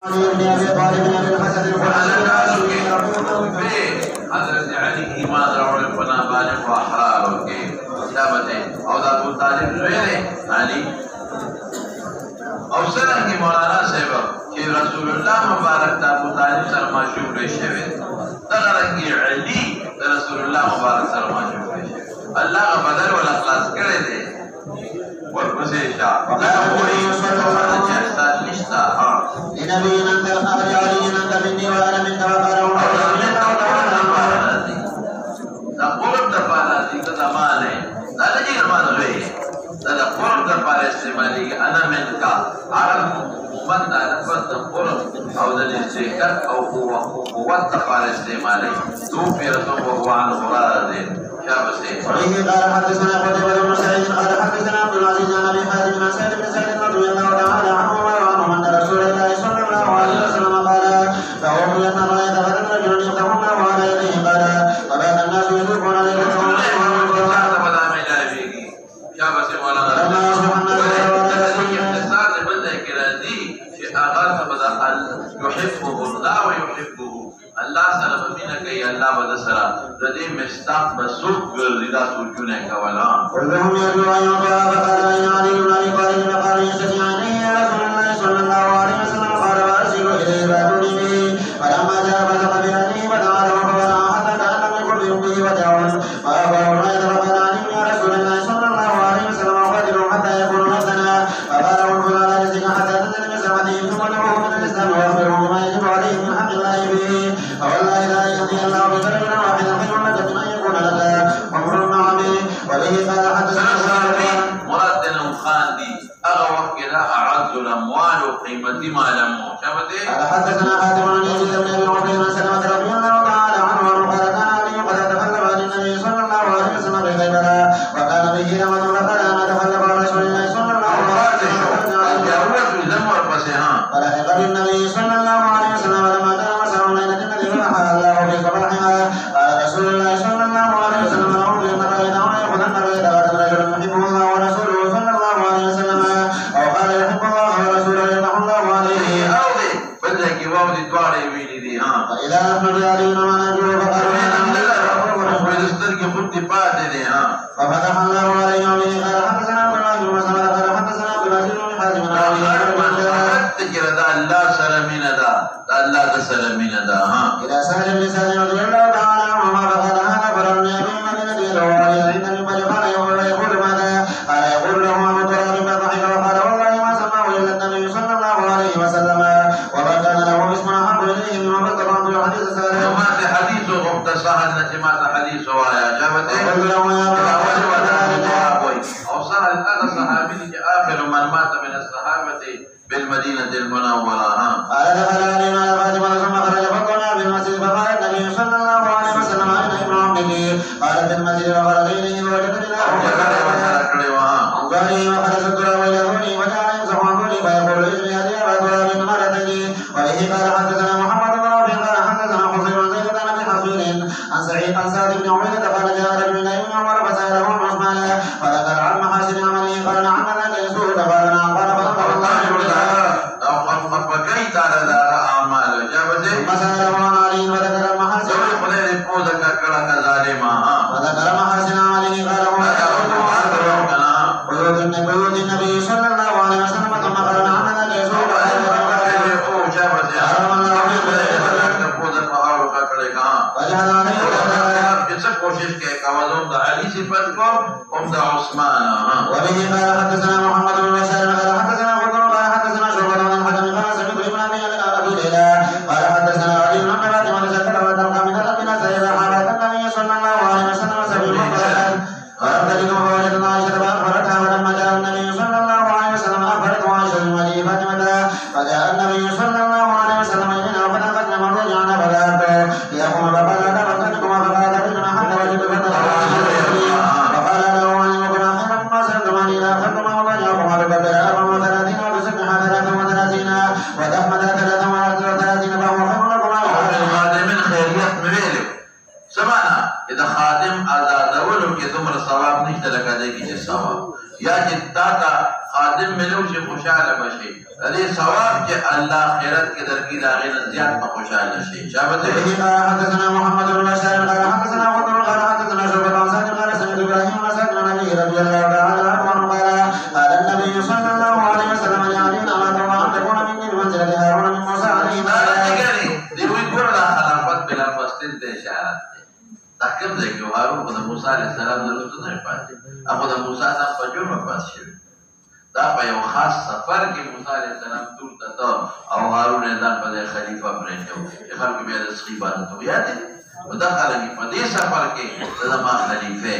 حضرت علی ایمان راوړل په نابالغ او احرارو کې ثابته او د ابو طالب زوی علی او څنګه مولانا صاحب چې رسول الله مبارک د ابو طالب سره معشوق شوی دا رنګي علی د رسول الله مبارک سره معشوق شوی الله بدل ولا خلاص کړی دی ورپسې شاه لنبينا انت الخبر علينا انت مني وانا منك وقرون دا قرب د پاره دي دا مال دا لږه مال وي دا قرب د پاره استعمالي انا منك عرب من دا لفظ قرب او د استحقاق او قوت د پاره استعمالي تو پیر تو بهوان مراد دي شابسه وفيه قال حدثنا قتيبة بن سعيد قال حدثنا عبد العزيز عن ابي حازم بن سعيد بن سعيد رضي الله تعالى عنه وعنه ان رسول الله صلى الله عليه وسلم قال فهم يتبعون فلم رجل يفتح الله على يديه قال فبات الناس يذوقون عليه يحبه الله ويحبه الله سره مینه کوي الله بده سره د دې مستاق بسوق ګرځیدا سوچونه کولا ولهم يدعو يا فقال علي بن ابي طالب قال يستطيع عليه رسول الله صلى الله عليه وسلم قال وارسل اليه بابني فلما جاء فسق بيده ودعا له فبرا حتى كان لم يكن بيده ودعا فابى هريره فقال علي يا رسول الله صلى الله عليه وسلم اقدر حتى يكون مثلنا فقال انظر على رزقك حتى تنزل بسمته ثم له من الاسلام واخبره بما يجب عليه من حق الله به فوالله لا يهدي الله بكلمه واحده خير لك من ان يكون لك عمر النعمه وبه قال حدثنا مراد خان دي اغا وقت لا اعز الاموال وقيمتي ما لم شابته قال حدثنا حاتم بن يزيد بن ابي عبيد بن سلمة رضي الله تعالى عنه قال كان علي قد تخلف عن النبي صلى الله عليه وسلم بخيبر وكان به رمضان فقال انا تخلف عن رسول الله صلى الله عليه وسلم فلحق بالنبي صلى الله عليه وسلم لما كان مساء ليله الذي فتح الله في صباحها قال رسول الله صلى الله عليه وسلم له بان الرأيت ويأخذن الرأيت غدا رجل يحبه الله ورسوله صلى الله عليه وسلم او قال يحب الله ورسوله يرضى الله عليه او دي بدك يوم دي دواري ويلي دي فاذا نحن رجالين ما نجوه فقالوا ففتح الله عليه وبه قال حدثنا عبد الله بن مسلمة قال حدثنا عبد العزيز بن حازم الله سلمين دا الله سلمين دا الى سهل بن سعد رضي الله تعالى عنهما فقال هذا فرمي ابي مدينة رواه عند المبلغ قال يقول ماذا قال يقول له ابو تراب فضحك وقال والله ما سماه الا النبي صلى الله عليه وسلم وما كان له اسم احب اليه مما فتقرا في الحديث الثالث وما في حديثه مختصر التي مات حديثه يا جابته او صار هذا الصحابي اخر من مات من الصحابه بالمدينة المنورة قال دخل علينا فاطمة ثم خرج فقلنا بالمسجد فقال النبي صلى الله عليه وسلم أين ابن عمك قال في المسجد فخرج إليه ووجدني له عن ظهري وخرج التراب ويدعوني وجعل يمسح عن ظهري فيقول اجري هدي أبا تراب مرتين وبه قال حدثنا محمد بن رافع قال حدثنا حسين بن زيد بن حصير عن سعيد عن سعد بن عبيدة قال جاء رجل إلى ابن عمر فسأله عن عثمان فذكر عن محاسن عمله قال نعم ذاك يسوع قال نعم قال فذكر الله فكيت على ذا أعمال جابته مسألة عن علي وذكر محاسن وذكر محاسن عليه قال قيود النبي صلى الله عليه وسلم ثم قال نعم ذاك يسوع وجعل عليه کوشش کے قوالوں دا علی صفت کو عمدہ عثمان وبه قال حدثنا محمد بن بشار قال حدثنا غدر قال حدثنا شعبة عن الحكم قال سمعت ابن ابي ليلى قال حدثنا علي بن فاطمة ذكر وتلقى من ربنا سيدنا حضرة النبي صلى الله عليه وسلم سبيل مقبلة قال ذلك فوجدنا عائشة فأخبرتها ولما جاء النبي صلى الله عليه وسلم أخبرته عائشة بمجيء فاطمة فجاء النبي صلى الله عليه وسلم إلينا فنفذنا من رجعنا فذهبت ليقوم فقال لا فقدتكما فقال تبدنا حتى وجدت فتح فقال له أن يكون خيرا مما سألتماني لا أخذتما وضجعكما ببدر 34 وبسبحها 33 وتحمد 33 فهو خير لكما خادم خيرية مبيلك سمعنا إذا خادم أزادولو كي دمر ثواب نشته لکه دی کې ثواب یا چې تا ته خادم ملو چې خوشاله بشي دې ثواب چې الله خیرت کې درکې دا غیر زیات په خوشاله شي. شابه حدثنا محمد بن بشار قال حدثنا وطن قال حدثنا شعبة عن سعد قال سمعت ابراهيم بن سعد عن ابي رضي الله تعالى عنه قال قال النبي صلى الله عليه وسلم لعلي اما ترضى ان تكون مني بمنزلة هارون من موسى عليه السلام. دی وی ګور دا خلافت بلا فاصله ته اشاره ده. دا کوم ځای کې هارون په موسی عليه السلام دلته نه پاتې. هغه د موسی څخه په جوړه پاتې شو. دا په یو خاص سفر کې موسی عليه السلام ټول ته او هارون ځان په خلیفہ پرېږدو چې خلکو بیا د سخی عبادت وکړي. دا خلک په دې سفر کې د ما خلیفہ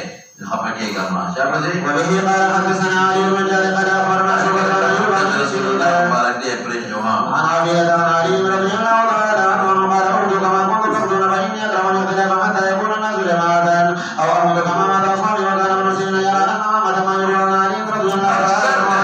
خپګيګا ما شابه دې وبه قال حدثنا علي بن جابر قال اخبرنا شعبة عن ايوب عن رسول الله مبارك دې پرېږدو عن ابي عن علي رضي الله تعالى عنه قال اردو كما كنت تردون فاني اكرمني الخلاف حتى يكون الناس جماعة او امر كما مات اصحابي وكان ابن سيرين يرى ان محمد ما يروى عن علي رضي الله تعالى عنه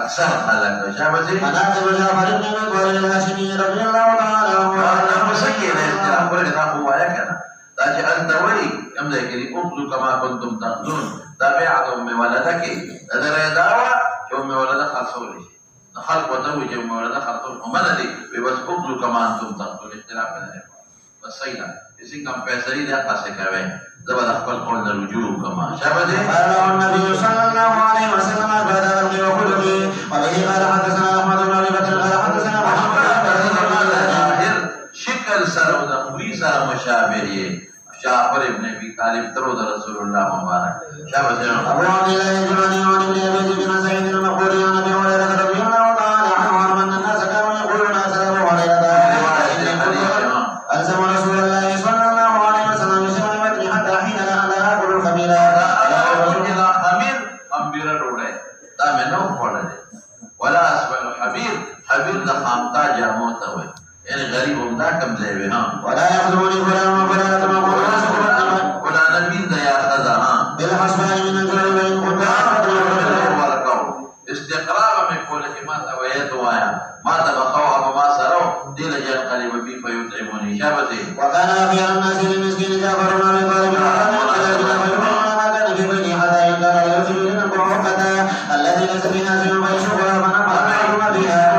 اکثر خلق شابه دې انا ابو جعفر بن ابي الهاشمي رضي الله تعالى عنه انا مسكين اختلاف ولې دا هو کنه دا چې انت ولي کوم ځای کې اخذوا كما كنتم تاخذون دا بیعت ام ولدک دا دعوا چې ام ولدک خاصول شي خلق وتوي چې ام ولدک خاصول ومن دي بس اخذوا كما انتم تاخذون اختلاف نه بس صحیح ده څنګه پیسې دا تاسو کوي زبر خپل قول رجوع كما شابه دې قال النبي صلى الله عليه وسلم بعد ذلك وخلقه وبه قال حدثنا احمد بن ابي بكر قال حدثنا محمد شکل سره د خوې سره مشابه جعفر ابن ابي طالب تر رسول الله مبارک شابه دې ابو عبد الله الجماني وعن ابن ابي بن سعيد المقبوري عن ابي هريره رضي الله تعالى عنه ان الناس كانوا يقولون اسلام علينا الزم رسول الله صلى الله عليه وسلم بسمع حتى حين لا اكل الخمير خميره روړه دا مې نو خوړل ولا اسبل حبيب حبيب د خامتا جامو ته وي یعنی غریب هم دا کم ځای وي ها ولا يخذوني فلان وفلان كما ولا نبي دا یا خذا ها بالحسبان من الجلال وان كنت استقرار میں کول کی ما تا ویت وایا ما تا بخوا ما سرو دل جن قریب بي فيطعموني شابتي وكان خير الناس للمسكين جعفر بن ابي طالب الذي ليس بها شيء فيشكرها فنفعها بها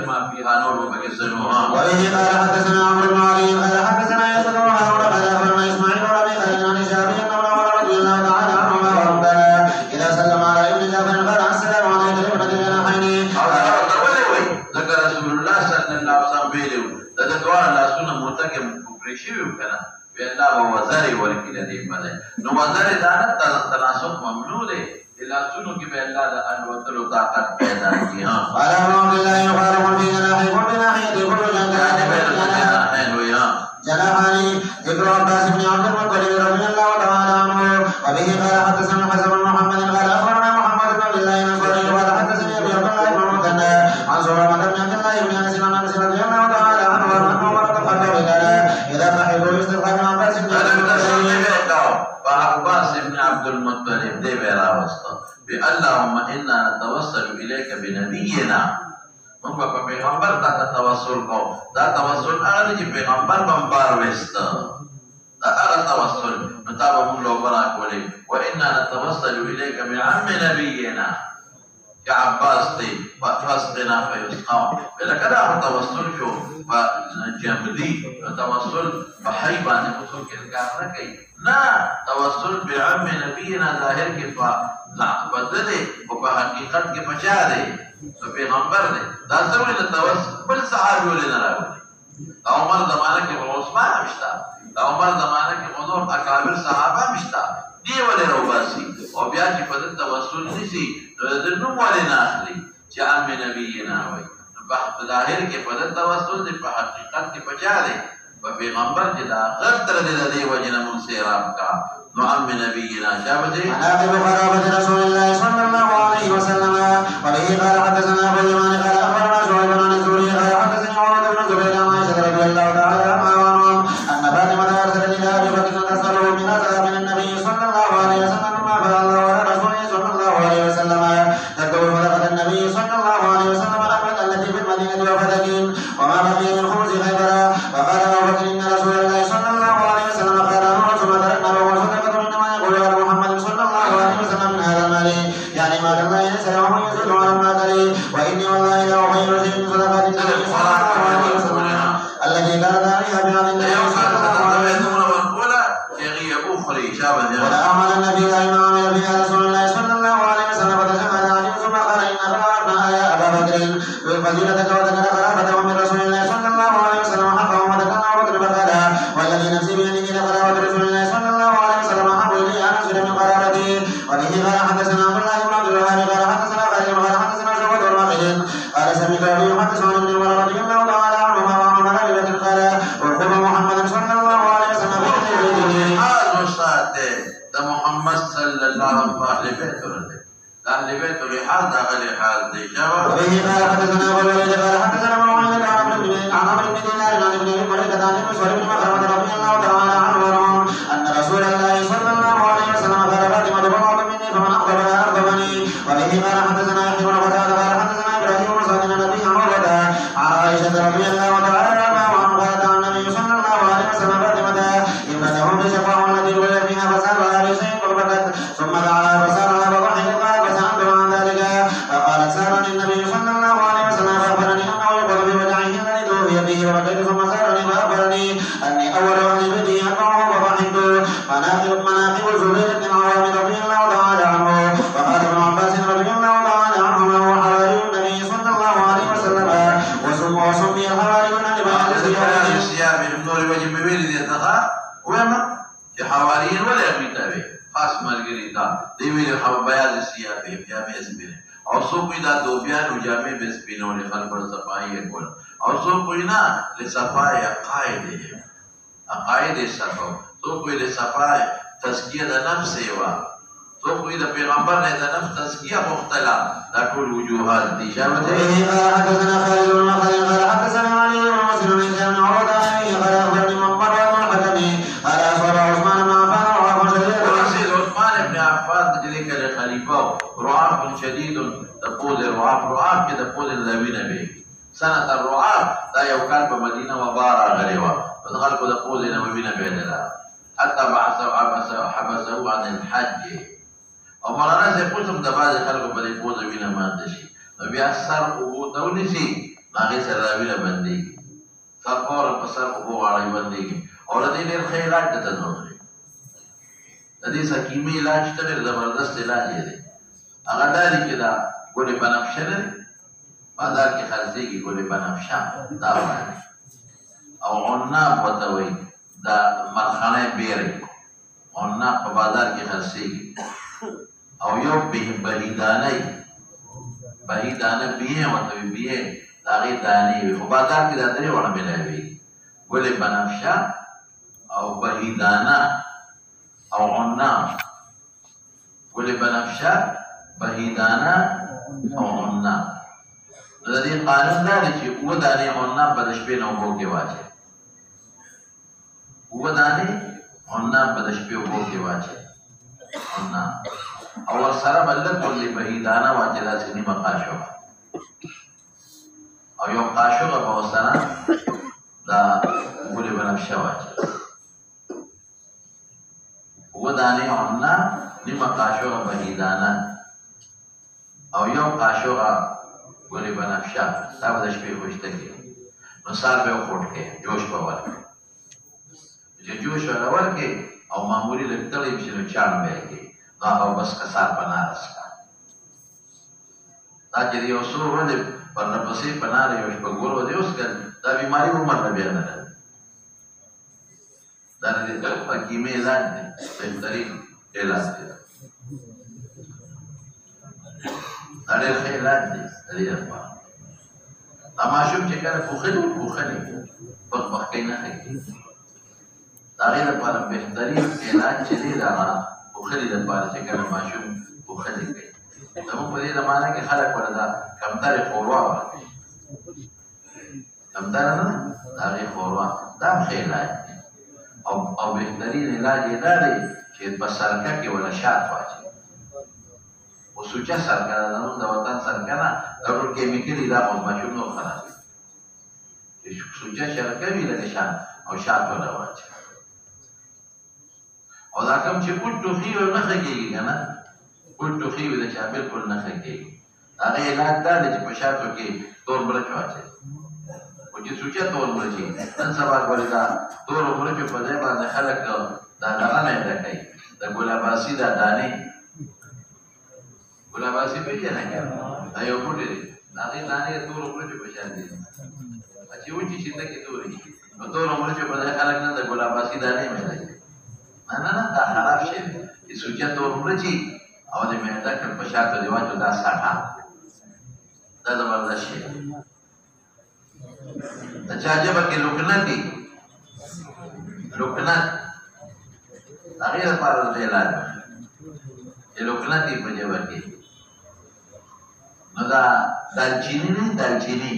ما فيها نور وبكسرها وبه قال حدثنا عمرو بن علي قال حدثنا يزيد بن هارون قال اخبرنا اسماعيل بن ابي خالد عن الشافعي ان عمر رضي الله تعالى عنهما وربنا اذا سلم على ابن جعفر قال السلام عليك يا ابن الجناحين ذكر رسول الله صلى الله عليه وسلم بيلو دغه لا سنه متکم پرشي وکړه بلا وزاري ورکړه دې باندې نو وزاري دا تناسب ممنوع دی الا سنو کې به الله د انوتلو طاقت پیدا کی ها قال رب الله يخالف في جناحه كل ناحيه كل جناحاني ذكر عباس بن عبد المطلب رضي الله تعالى عنه وبه قال حدثنا حسن بن محمد قال اخبرنا محمد بن عبد الله الانصاري قال حدثني ابي عبد الله بن مثنى عن سليمان بن عبد الله بن انس عن انس رضي الله تعالى عنه انه مرض قبل قال اذا صحبوا يستغفر عباس بن عباس بن عبد المطلب دې بیره واستو اللهم انا نتوسل اليك بنبينا موږ په پیغمبر ته توسل کوو دا توسل هغه چې پیغمبر بمبار وست دا هغه توسل مطابق موږ له برا کولې وانا نتوسل اليك بعم نبينا يا عباس دې فاسقنا فيسقى لکه دا توسل شو فجمدي توسل بحيبان وصول کې کار نه کوي نا توسل بعم نبينا ظاهر کې بدله او په حقیقت کې بچا دی تو پیغمبر دی دا څه ویل توسل بل صحابي ولې نه راوړي عمر زمانه کې عثمان مشتا عمر زمانه کې حضور اکابر صحابه مشتا دی ولې راوباسي او بیا چې په توسل نشي د نوم ولې نه اخلي چې عم نبینا وي په ظاهر کې په توسل دی په حقیقت کې بچا دی په پیغمبر چې دا غر تر دې وجنه مون سیراب کا نو عم نبينا شابتي عاقب قرابة رسول الله صلى الله عليه وسلم وبه قال حدثنا ابو اليمان قال اخبرنا شعيب عن الزهري قال حدثني عمر بن الزبير عن عائشة رضي الله تعالى عنها ان فاطمة ارسلت الى ابي بكر تسأله من اذى من النبي صلى الله عليه وسلم ما فعل الله على رسوله صلى الله عليه وسلم تذكر صدقة النبي صلى الله عليه وسلم الأمة التي في المدينة وفتكين وما بقي من خبز خيبر وقال ابو بكر ان رسول الله صلى الله عليه وسلم قال ثم تركنا له صدقة انما يقول محمد صلى الله عليه وسلم منها ما كان يسلم من يزيد على ما كره وإني والله لا أغير شيء من صدقات النبي صلى الله عليه وسلم التي كانت عليها بهذا النبي صلى الله عليه وسلم ولا أعمل النبي ما عمل بها رسول الله صلى الله عليه وسلم فتشهد عليه ثم قال إن رأى يا أبا بكر فضيلتك وذكر قرابته من رسول الله صلى الله عليه وسلم حقه وذكر أبو بكر فقال والذي نفسي بيده لقرابة رسول الله صلى الله عليه وسلم أحب إلي أن أسجد من قرابته وبه قال حدثنا عبد الله بن عبد الوهاب قال حدثنا خالد قال حدثنا شعبة الرافد قال سمعت أبي يحدث عن ابن عمر رضي الله تعالى عنهما وعن أبي بكر قال وارقب محمد صلى الله عليه وسلم ده محمد صلى الله عليه وسلم أهل بيته أهل بيته لحال ده غير حال دي شباب وبه قال حدثنا أبو الوليد قال حدثنا معاوية عن عمرو بن دينار عن ابن أبي مريكة عن ابن سعيد بن مخرمة رضي الله تعالى عنه أن رسول الله صلى الله عليه وسلم قال فاطمة بضعة مني فمن أقربها أقربني وبه قال حدثنا يحيى بن قتادة قال حدثنا إبراهيم بن سعد بن أبي عروة عن عائشة رضي الله تعالى عنها قالت عن النبي صلى الله عليه وسلم فاطمة ابنته بشفاء التي ولد فيها فسألها بشيء فبكت ثم دعاها فسألها فضحك قال فسألت عن ذلك فقالت سألني النبي صلى الله عليه وسلم فأخبرني أنه يقض بوجعه الذي توفي فيه وبكيت ثم سألني فأخبرني أني أول أهل بيتي أتبعه فضحكت مناقب الزبير بن العوام رضي الله تعالى عنه وقال ابن عباس رضي الله تعالى عنهما هو حواري النبي صلى الله عليه وسلم وسمي الحواريون لبيان ثيابهم نور وجه بيلي دغه وما حواريين ولا بيتابع خاص مرګريتا دی ویل حو بیاض ثيابهم جامع اسبنه او سو پیدا دوبیان جامع بسبنه لخلق الصفائي کول او سو پینا لصفائي عقائد صفو سو کوئی لصفائي تزکیه د نفس وا سو کوئی د پیغمبر نه د نفس تزکیه مختلف دا ټول وجوهات دي شامل دي حدثنا خالد بن خالد قال حدثنا علي بن مسلم بن عروة قال أخبرني مقبر بن الحكم قال أصاب عثمان بن عفان رعاف شديد عثمان بن عفان ذلك الخليفة رعاف شديد تقول رعاف كده تقول اللوين به سنة الرعاف لا يوكال بمدينة وبارا غريوة فدخل كده تقول لنوين بيدلا حتى حبسه عن الحج او مولانا سے پوچھم د باز خلکو په دې پوزه وینه ماته شي نو بیا سر او دونی شي هغه سره وینه باندې سر اور په سر او غاړه باندې اور دې ډېر خیرات ته نوځي د دې سکیمي علاج ته ډېر زبردست علاج دی هغه دا دی چې دا ګولې بنفشه ده بازار کې خرڅېږي ګولې بنفشه دا وایي او عناب ورته وایي دا مرخانه بیره عناب په بازار کې خرڅېږي او یو بهیدانه بیه ورته بیه د هغې دانې وي خو بازار کې دا درې واړه میلاوېږي ګلې بنفشه او بهیدانه او عناب ګلې بنفشه بهیدانه او عناب نو د دې قانون دا دی چې اووه دانې عناب به د شپې نه اوبو کې واچوي اووه دانې عناب به د شپې اوبو کې واچوي عناب او ورسره به لږ غوندې بهیدانه واچي داسې نیمه قاشوغه او یو قاشوغه به ورسره دا ګلې بنفشه واچي اووه دانې عناب نیمه قاشوغه بهیدانه او یو قاشوغه ګلې بنفشه دا به د شپې خوشته کړي نو سار به یې وخوټ کړي جوش به ورکړي چې جوش وله ورکړي او معمولي لږ تړی شي نو چاڼ به یې کړي او بس کسار پناه رسکا دا چې یو څو ورځې پرله پسې پناه یو شپه ګور ودې اوس دا بیماري عمر نه بیا نه راځي دا د حکیمي علاج دی بهترین علاج دی دا ډېر ښه علاج دی د دې لپاره دا ماشوم چې کله پوښلي پخپخکۍ نه ښه د هغې لپاره بهترین علاج چې دی د هغه پوښلي لپاره چې کله ماشوم پوښلي کوي زموږ په دې زمانه کې خلک ورته دا کمترې ښوروا ورکوي کمتره نه د هغې ښوروا دا هم ښه علاج دی او بهترین علاج یې دا دی چې په سرکه کې وله شات واچوي خو سوچه سرکه ده زموږ د وطن سرکه نه دا ټول کیمیکلي دا خو ماشوم نور خرابوي چې سوچه شرکه وي لکه شات او شات وله واچوي او دا کوم چې پوټ ټوخي او نه ښه کېږي که نه کوم ټوخي وي د چا بالکل نه ښه کېږي هغه علاج دا دی چې په شاتو کې تور مرچ واچوي خو چې سوچه تور مرچي نن سبا ګورې دا تور مرچو په ځای باندې خلک دا دغه میده کوي د ګلاباسي دا دانې ګلاباسي پېژنئ که دا یو بوټی دی د هغې دانې د تورو مرچو په شان دي چې وچې شي ته کې تورې شي نو تورو مرچو په ځای خلک نن د ګلاباسي دانې میده کوي نه دا خراب شی دی چې سوچه تور مرچي او د معده کې په شاتو دی واچو دا ساټه دا زبردست شی د چا ژبه کې لکنت دي لکنت هغې لپاره د علاج چې لکنت دي په ژبه کې نو دا دالچیني نه دالچیني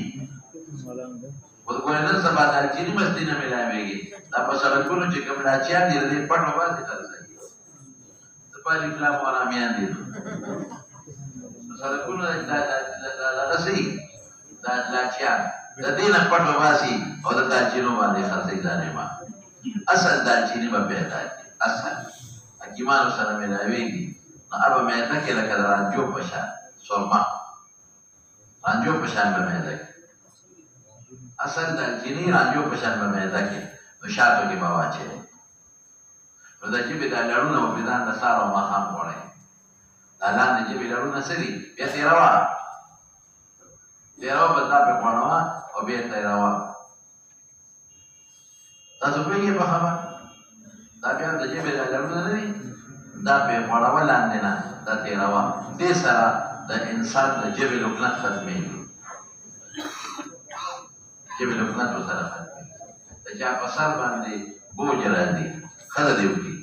اوس ګورې نن سبا دالچیني مستې نه میلاوېږي دا په سړکونو چې کوم لاچیان دي د دې پټو باندې خرڅوي د پالي فلام وارامیان دي په سړکونو دغه صحیح دا لاچیان د دې نه پټ وباسي او د دالچینو باندې خرڅوي دا نعمت اصل دالچیني به پیدا کړي اصل حکیمانو سره میلاوېږي نو هغه معده کې لکه د رانجو په شان سرما رانجو په شان به معده کې اصل دالچیني رانجو په شان به معده کې نو شاتو کې به واچوي نو د ژبې دا لړونه به ځان د سهار او ماښام غواړئ دا لاندې ژبې لړونه څه دي بیا تېروه به دا پرې غوړوه او بیا یې تېروه تاسو پوهېږئ په خبره دا بیا د ژبې دا لړونه نه دي دا پرې غوړوه لاندې نه دا تېروه دې سره د انسان د ژبې لکنت ختمېږي ژبې لکنت ورسره ختمېږي د چا په سر باندې بوج راځي ښځه دې وکړي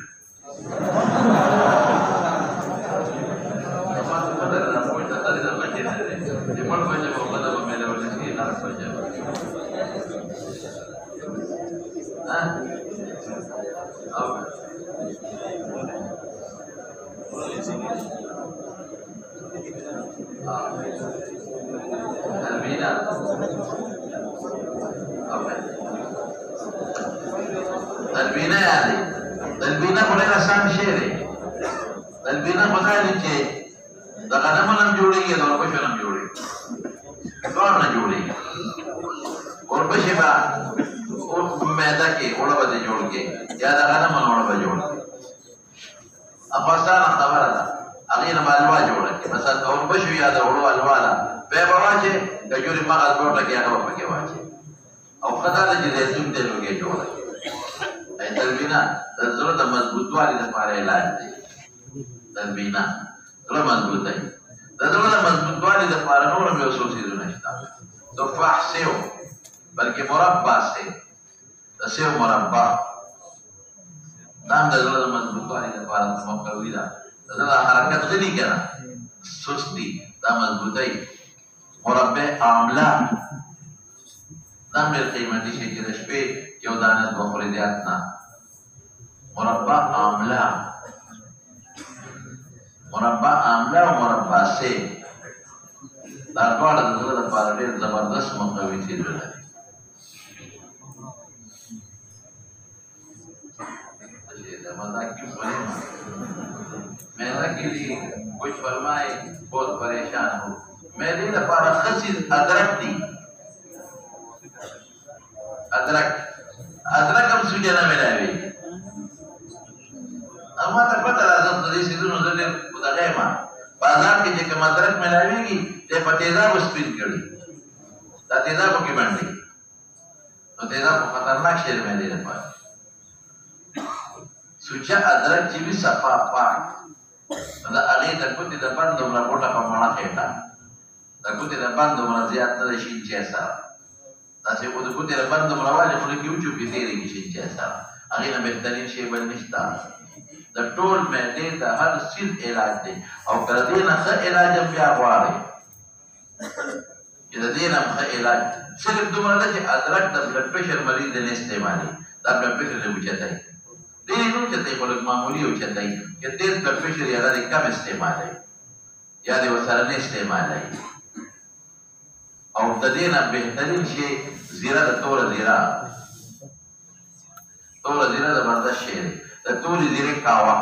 تلبینه یادی تلبینه خو ډېر اسان شی دی تلبینه خو دا دی چې د غنمو نه هم جوړېږي د اوربشو نه هم جوړېږي دواړو نه جوړېږي اوربشې به معده کې اوړه به دې جوړ کړي یا د غنمو نه اوړه به جوړ کړي خو اسانه خبره ده هغې نه به حلوا جوړه کړي مثلا د اوربشو یا د اوړو حلوا ده بیا به واچې کجورې مغز ګوټه کې هغه به پکې واچې او ښه دا ده چې زیتون تېل وکړې جوړه کړي تلبینه د زړه د مضبوطوالي لپاره علاج دی تلبینه زړه مضبوطوي د زړه د مضبوطوالي لپاره نور هم یو څو څیزونه شته تفاح سیو بلکې مربا سیو د سیو مربا دا هم د زړه د مضبوطوالي لپاره مقوي ده د زړه حرکت ښه دي که نه سست دي دا مضبوطوي مربع آمله دا هم ډېر قیمتي شي چې د شپې یو دانه بخوري زیات نه مربع آمله مربع آمله او مربع سیب دا دواړه د زړه لپاره ډېر زبردست مقوي څیزونه دي मज़ाक क्यों बने मेरा के लिए कुछ फरमाए बहुत परेशान हो मेरे लपारा खसीद अदरक दी अदरक अदरक हम सुजना मिलावे अमा तक पता राजम तरी सिद्धू नजर उदागे मां बाजार के जे के अदरक मिलावेगी ते पतेजा को स्पिन करी ता तेजा को की बंदी तो तेजा को खतरनाक शेर में दे पाए सुचा अदरक जी भी सफा पाक मतलब अगले तकुति दबन दोमरा कोटा पमाना खेटा तकुति दबन दोमरा ज़ियादा न शिंचे ऐसा तासे वो तकुति दबन दोमरा वाले मुझे क्यों चुपी तेरे की शिंचे ऐसा अगले न बेहतरीन शेर बननिश्ता द टोल में दे द हर सिद्ध इलाज दे और कर दे न ख इलाज हम क्या वारे ये दे न ख इलाज सिर्फ दोमरा लगे अदरक द ब्लड प्रेशर मरीज देने इस्तेमाली द ब्लड प्रेशर ने बुझाता है دې نو چې ته خلک معمولی او چتای چې تیز بلډ پريشر یا د کم استعمال دی یا د وسره نه استعمال دی او د دې نه بهترین شی زیره د تور زیره زبردست شی دی د تور زیره کاوا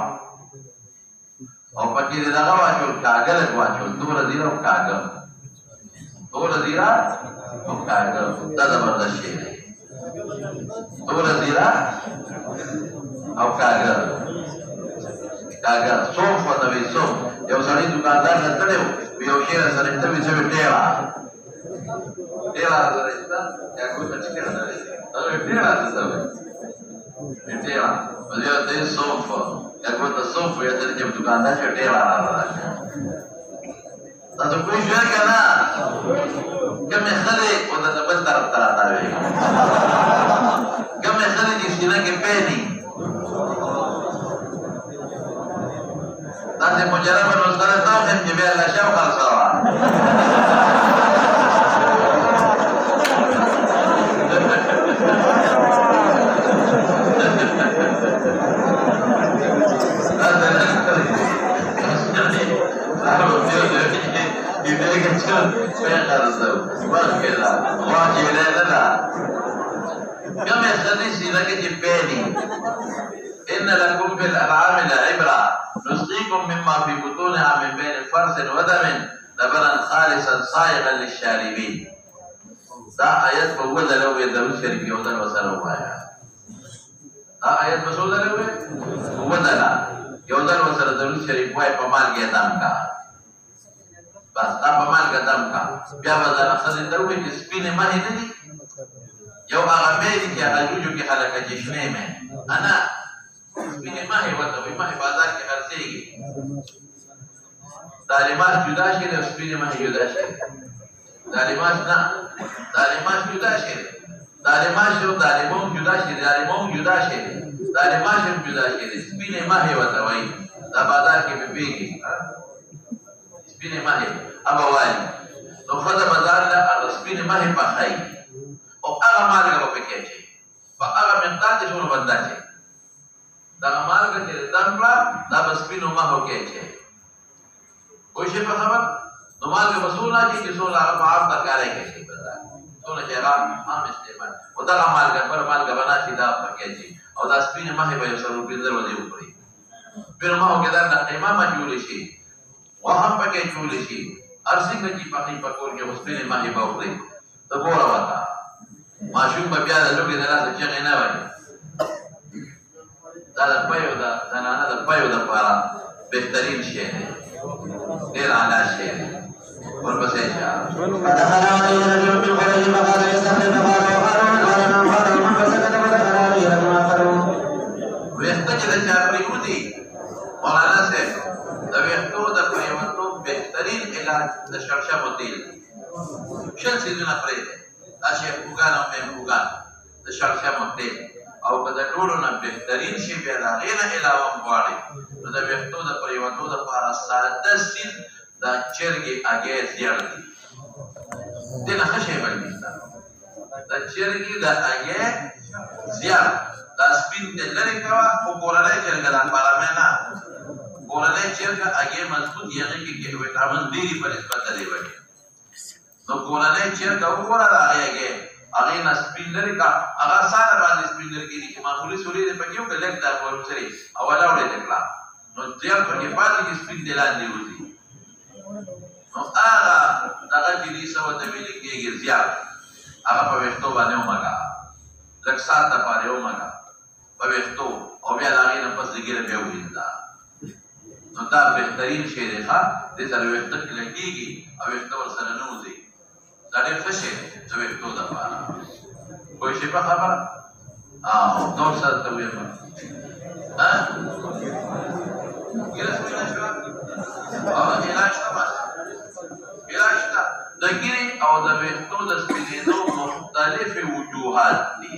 او پکې دې دغه واچول کاغذ واچول توره زیره او کاغذ توره زیره او کاغذ دا زبردست شی دی توره زیره او کاغذ صوف ورته وایي صوف یو سړی دوکاندار ته تللی و یو شی راسره شته وي څه وي ډېره راسره شته یا ګوته چې کړه نه وي هغه ډېره راسره وي ډېره نو یو ته صوف یا ګوته صوف یا ته چې دوکاندار چې ډېره راشه تاسو پوه شوئ که نه کومې ښځې ورته د بل طرف ته راتاوي کومې ښځې چې سینه کې پېني داسې مجربه نسخه ته وښیم چې بیا الله شاو خلصوه كم يخليسي لك جباني إن لكم في الأنعام لعبرة نسقيكم مما في بطونها من بين فرث ودم لبنا خالصا صائغا للشاربين دا آيات بوضع لو يدرس شريف يوضع وسلم آيات دا آيات بسوضع لو بوضع لا يوضع وسلم درس شريف واي پمال گیا دم کا بس دا پمال کا دم کا بیا وضع نفسد دروی کہ سپین ماہی ندی یو آغا بیدی کہ آغا جوجو کی خلقہ جشنے میں انا سپین ماہی وطوی ماہی بازار کی خرسے گی دالماش جدا شیر اور سپین ماہی جدا شیر دالماش نا دالماش جدا شیر دالماش و دالمون جدا شیر دالمون جدا شیر دالماش جدا شیر سپین ماہی وطوی دا بازار کی بیگی سپین ماہی اب والی تو خدا بازار لا اغا سپین ماہی پا خائی او اغا مالگا رو پکے چھے فا اغا مقدار تے شونو بندہ چھے دا اغا مالگا چھے دم پلا دا بسپینو ماہو کے چھے کوئی شے پا خبر نو مالگا بسونا چھے کہ سونا اغا معاف ترکارے کے چھے بندہ سونا چھے اغا مام استعمال او دا اغا مالگا پر مالگا بنا چھے دا پکے چھے او دا سپین ماہی با یو سرو پیندر وزی اوپری پھر ماہو کے در امامہ چولی چھے وہاں پکے چولی چھے ارسی کچی پاکی پکور کے سپین ماہی با اوپری تو بورا وطا ماشوم په بیا د لوګي د لاسه چغې نه وایي دا د پایو د زنانه د پایو دپاره بهترین شی دی ډېر اعلی شی دی ورپسې شه فدخل عليه رجل من قريش فقال يستخرج فقال وقالوا قال من قال من فسكت فدخل عليه رجل آخر ویښته چې د چا پرېوځي مولانا صاحب د ویښتو د پرېوتو بهترین علاج د شړشمو تیل شل څیزونه پرېږدئ داشی خوگان او محبوگان دا شرشم تیل او که دا ټولو نه بهترین شی بیا دا غیر علاوه غواړي نو د ویښتو د پرېوتو دپاره ساده سیل دا چرګې اګې زیړ دي دې نه ښه شی بلکې شته د چرګې د اګې زیړ دا سپین دې لرې کوه خو کورنۍ چرګه دا پارامې نه کورنۍ چرګه اګې مضبوط یې هغې کې ویټامین ډېرې په نسبت د دې وجې نو کورنۍ چرګه وګوره د هغې هغې نه سپین لرې کا هغه ساره باندې سپین لرې کېږي چې معمولي سورې دې پکې وکړه لږ دا ورسرې او ولاړې دې کړه نو زیات پکې پاتې کې سپین دې لاندې وځي نو هغه دغه چې دې څه ورته ویلې کېږي زیات هغه په ویښتو باندې ومږه لږ ساعت دپاره یې ومږه په ویښتو او بیا د هغې نه پس د ګیره بیا ووینځه نو دا بهترین شی دی ښه دې سره ویښته کې لګېږي او ویښته ورسره نه وځي دا ډېر ښه شی دی د ویښتو دپاره پوه شئ په خبره نور څه درته ووایم ګیره سپینه شوه علاج شته بس علاج شته د ګیرې او د ویښتو د سپینېدو مختلفې وجوهات دي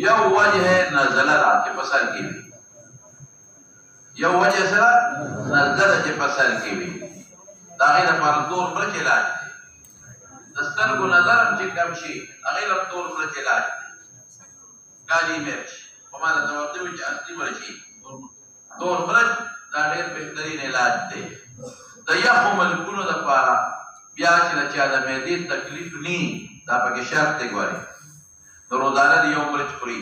یو وجه نزله ده چې په سر کې وي یو وجه سره نزله چې په سر کې وي د هغې لپاره تور مرچ علاج دی د سترګو نظر هم چې کم شي هغې لپاره تور مرچ علاج دی کالي مرچ په ما درته ورته وي چې اصلي مرچ تور مرچ دا ډېر بهترین علاج دی د یخو ملکونو دپاره بیا چې د چا د معدې تکلیف ني دا پکې شرط دی ګورې د روزانه د یو مرچ خوري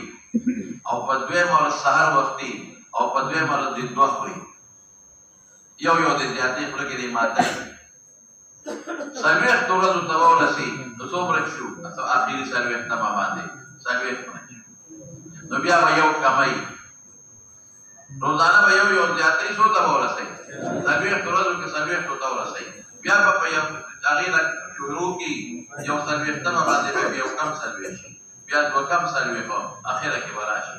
او په دویم ورځ سهار وختي او په دویم ورځ د دوه خوري یو د زیاتې خوله کې دې ماته څلوېښت ورځو ته ورسي نو څومره شو اخري څلوېښتمه باندې څلوېښت نو بیا به یو کمۍ روزانه به یو زیاتې څو ته ورسئ څلوېښت ورځو کې څلوېښتو ته ورسئ بیا به په هغې نه شروع کړي یو څلوېښتمه باندې به یو کم څلوېښت شي بیا دوه کم څلوېښت اخره کې به راشي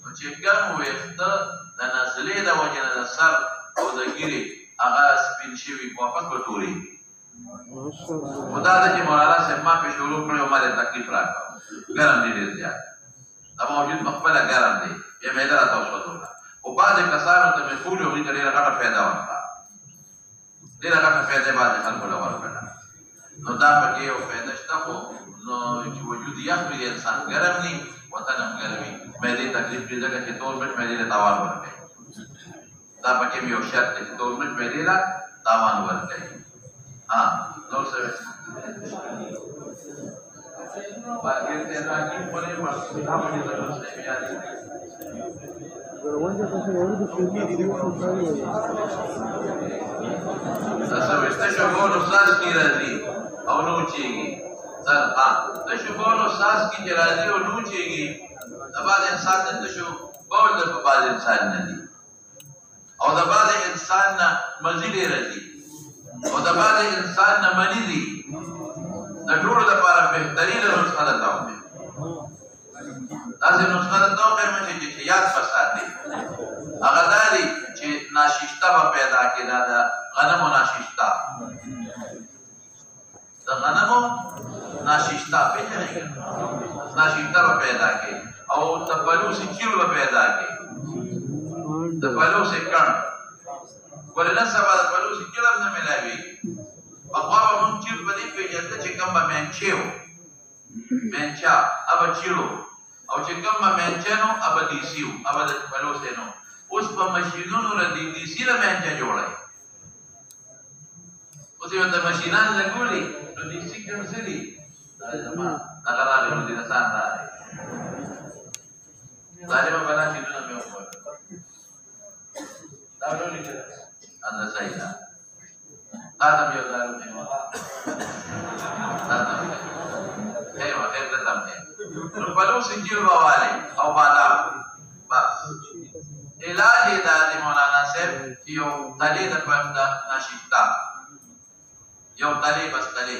نو چې کم ویښته د نزلې د وجې نه د سر او د ګیرې هغه سپین شوي واپس به ټولېږي خو دا ده چې مولانا صاحب ما پې شروع کړی او ما دې تکلیف راکړ ګرم دی ډېر زیات دا موجود پخپله ګرم دی بیا معده راته وسوځوله خو بعضې کسانو ته مې ټولې هغوی ته ډېره غټه فایده ورکړه ډېره غټه فایده یې بعضې خلکو له ورکړله نو دا پکې یو فایده شته خو نو چې وجود یخ وي د انسان ګرم وي وطن هم ګرم وي معدې تکلیف کړي ځکه چې ټول مټ معدې له تاوان ورکوي دا پکې یو شرط دی چې ټول مټ معدې له تاوان ورکوي نور څه باقي ته راځي پرې ورته دا باندې درته بیا دي تاسو ورته شو ګورو ساس کی راځي او نو چیږي ځکه تاسو ګورو ساس کی راځي او نو چیږي دا باندې انسان ته شو ګور د په باندې انسان نه دي او دا باندې انسان نه مزید راځي او دا باندې انسان نه منی دي د ټولو لپاره بهترینه نسخه ده توقع داسې نسخه ده توقع چې یاد فساد دی هغه دا دی چې ناششته به پیدا کړي دا د غنمو ناششته د غنمو ناششته پېژنئ ناششته به پیدا کړي او د بلوسې چیړ به پیدا کړي د بلوسې کڼ ولې نن سبا د بلوسې چیړ هم نه میلاوېږي پخوا به مونږ چیړ په دې پېژنده چې کوم به مینچې و مینچا هغه چیړ و او چې کوم به مینچه نو هغه دیسي و هغه د بلوسې نو اوس په ماشینونو له دیسي له مینچه جوړوي اوس یې ورته ماشینان لګولي نو دیسي کوم څه دي هغه راغلی نو دې انسان راغلی ظالمه بلا شیدونه مې وکړل دا ډول کې انده صحیح ده هذا بيقال ايوه هذا ايوه غير ده تمام فلوس الجيل ووالي او بادام بس علاج دا مولانا صاحب یو تلی د پند ناشتا یو تلی بس تلی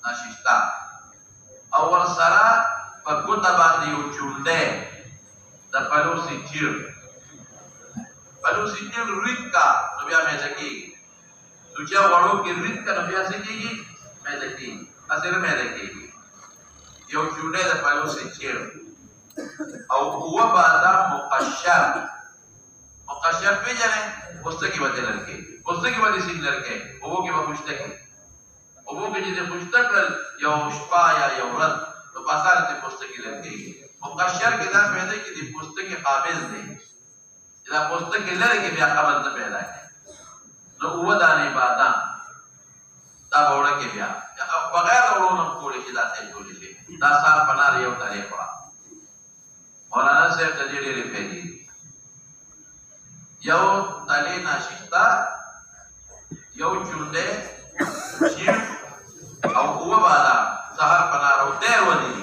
ناشتا او ور سره په کوټه باندې یو چولډه د فلوس الجيل ریکا نو بیا مې ځکه سوچا وړو کې ریت کنه بیا څه کېږي مې دکی اصل مې دکی یو چوډه د پلو سي چیر او هو بادام مقشر پیژنې پوستکی باندې لرکې پوستکی باندې سین لرکې او وګي به خوشتکی او وګي چې خوشتکل یو شپه یا یو ورځ په بازار کې پوستکی لرکې مقشر کې دا پیدا کې د پوستکی قابل دی دا پوستکی لرکې بیا قابل نه پیدا کی نو هو دانې بادام دا وړه کې بیا بغیر ورونو کولی چې دا څه جوړ شي دا سار پنار یو طریق وا مولانا صاحب د دې ډېرې فائدې یو تلې ناشتا یو چونډه چیر او هو بادام سهار پنار او ډېر ودی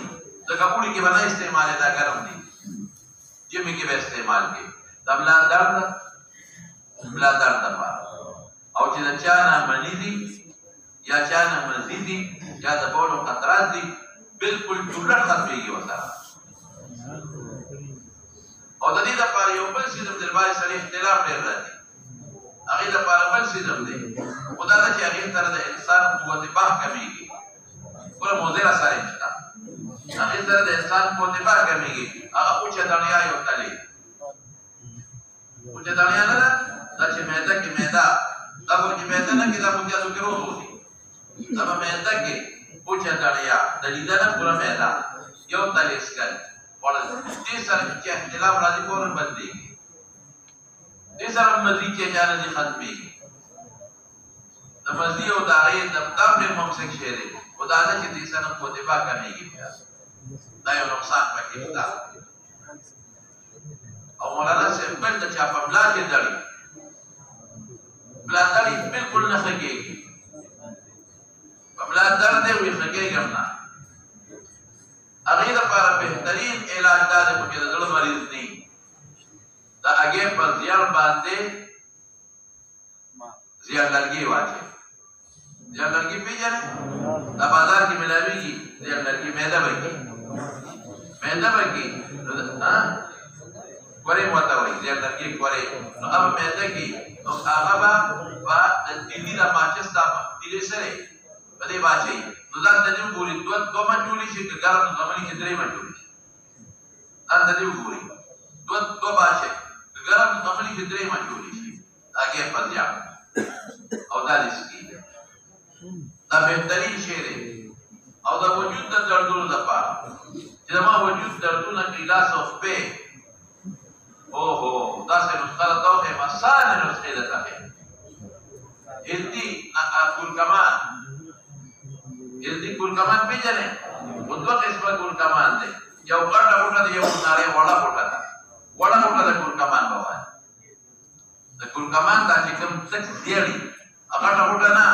ځکه پوری کې باندې استعمال دا ګرم دي جمی کې به استعمال کې دبلا درد بلا درد لپاره او چې د چا نه منی دي یا چا نه مزي دي یا د بولو قطرات دي بالکل ټوله ختمېږي ورسره او د دې لپاره یو بل سیستم د باندې سره اختلاف ډېر راځي هغې لپاره بل سیستم دی خو دا ده چې هغې سره د انسان قوت باه کمېږي پوره مضره سره شته هغې سره د انسان قوت باه کمېږي هغه اوچه دڼیا یو تلې اوچه دڼیا نه ده دا چې معده کې معده دا ورته معده نه کې دا مونږه تو کې روزو دي دا معده کې پوچا دړیا د لیدنه پورا معده یو تلیس کړ ورته دې سره چې اختلاف راځي فورن بدلی دې سره مزي چې جانه دي ختمي د مزي او داغې د تام په ممسک شي دي خدا دې چې دې سره په دې با کمیږي دا یو نقصان پکې ده او مولانا صاحب بل د چا په بلا کې دړي ملاتړي بالکل نه خګيږي ملاتړ دې وي خګيږي نه هغه لپاره بهترین علاج دا دی چې د زړه مریض نه دا هغه پر ځای باندې زیات لرګي واچي زیات لرګي پیژنه دا بازار کې ملاويږي زیات لرګي میده وکي ها کوری وته وي زیات لرګي کوری نو هغه میده کې نو هغه با د دلی د ماچس د دلی سره په دې واچي نو دا د دې ګوري دوه مجولي شي ګرم زماني کې درې مجولي دا د دې ګوري دوه واچي ګرم زماني کې درې مجولي شي هغه په ځای او دا لسکی دا بهترین شی دی او دا وجود د دردونو لپاره چې ما وجود دردونه کې لاس او په اوهو دا څه نسخه توه مسان نسخه ده ته الدی کول کمان پیژنې په دوه قسمه کول کمان دی یو ګټه وټه دی یو ناره وړه وټه ده وړه وټه د کول کمان بوای د کول کمان دا چې کوم څه زیړي هغه وټه نه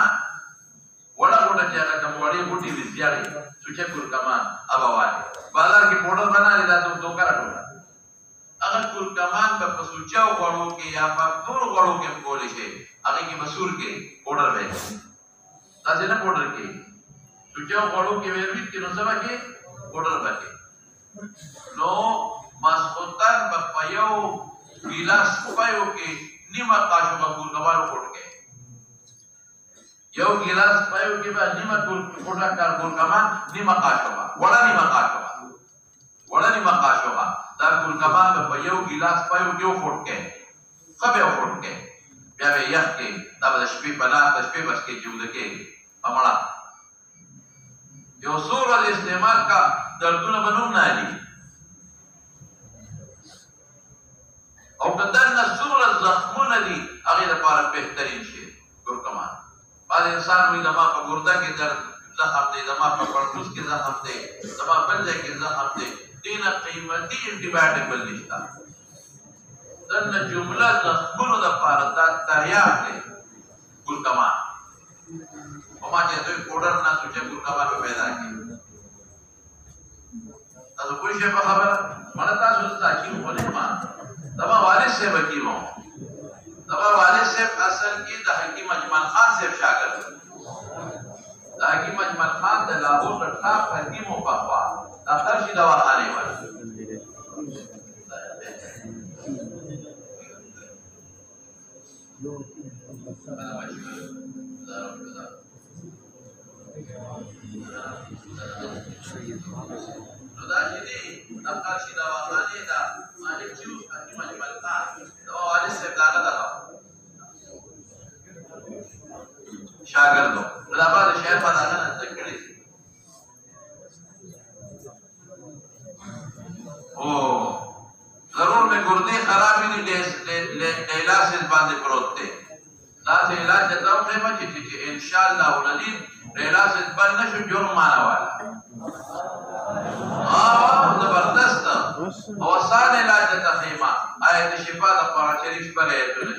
وړه وټه چې هغه کوم وړي وټي دي زیړي چې کول کمان ابوای بازار کې پودر بنا لیدا ته دوه راټوله اگر کول کمان په پسوچاو غړو کې یا په دور غړو کې کولې شي هغه کې مسور کې پودر وې تاسو نه پودر کې سوچاو غړو کې وېروي کې نو سبا کې پودر وکړي نو ماسختن په یو ګلاس پایو کې نیمه قاشو په کول کمان وټ کې یو ګلاس پایو کې به نیمه کول کمان نیمه قاشو وړا نیمه قاشو دا کول کمان په یو ګلاس پایو کې وټ کې خبره وټ کې بیا به یخ کې دا د شپې په لا د شپې بس کې جوړ کې پمړه یو سور ول استعمال کا دردونه بنوم نه دي او کدن سور زخمونه دي هغه لپاره بهترین شي کول کمان بعد انسان وي دما په ګرده کې درد زخم دی دما په پړکوس کې زخم دی دما بل ځای کې زخم دی دینه قیمتي انټي بایوټیک بل نشته دنه جمله زخمونو د لپاره دا تریاق دی کول کمان او ما چې دوی پودر نه سوچې کول کمان په پیدا کړي تاسو کوئی شی په خبره مړه تاسو ته حکیم ولې ما دما والد سے وکیمو دما والد سے اصل کې د حکیم اجمل خان سے شاګرد د حکیم اجمل خان د لاهور د ټاپ حکیم او پخوا دا ترشي دواخانه وره دا چې دی د ترشي دواخانه دا مالک چې حکیم اجمل خان د والد سے داغه ده شاګردو دا بعد شهر په داغه نه ذکرې او ضرور میں گردے خرابی دی علاج سے باندې پروت ته دا چې علاج ته خیمه چې ان شاء الله ولدي علاج سے باندې نشو جرمانه والا زبردست او آسان علاج ته خیمه آیت شفا د قرآن شریف پر ایتونه